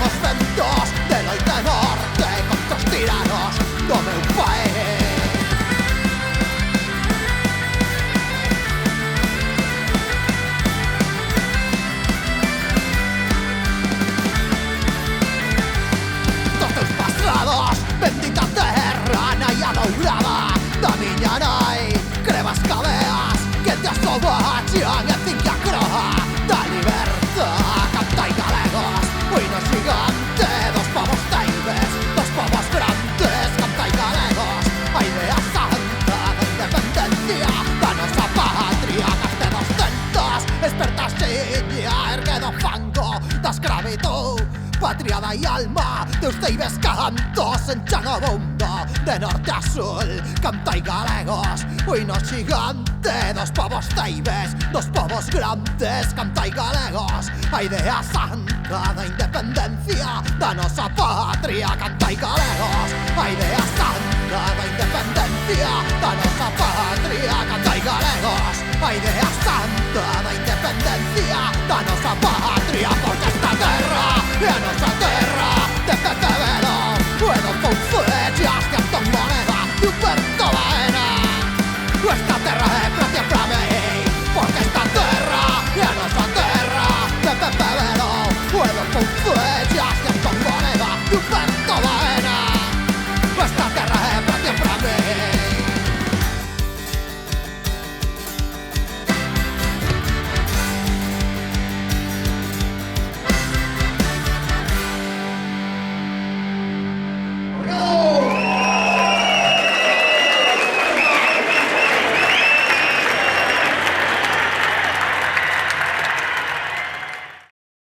Somos ventos de l'oite norte contra os tiranos do meu país. Dos teus pasados, bendita terra, naia dourada da miña nai, crevas cadeas que te asobachean e cinca croa da libertad. Cantai galegos, o hino xigante dos povos teibes, dos povos grandes. Cantai galegos, a idea santa da independencia da nosa patria. Caste 200 espertaxiña ergue do fango da escravitud. Patria da alma, teus teibes cantos enchan o mundo de norte a sur. Cantai galegos, o hino xigante dos povos teibes, dos povos grandes. Cantai galegos, a idea santa da independencia da nosa patria. Cantai galegos, a idea santa da independencia da nosa patria. Cantai galegos, a idea santa da independencia da nosa patria.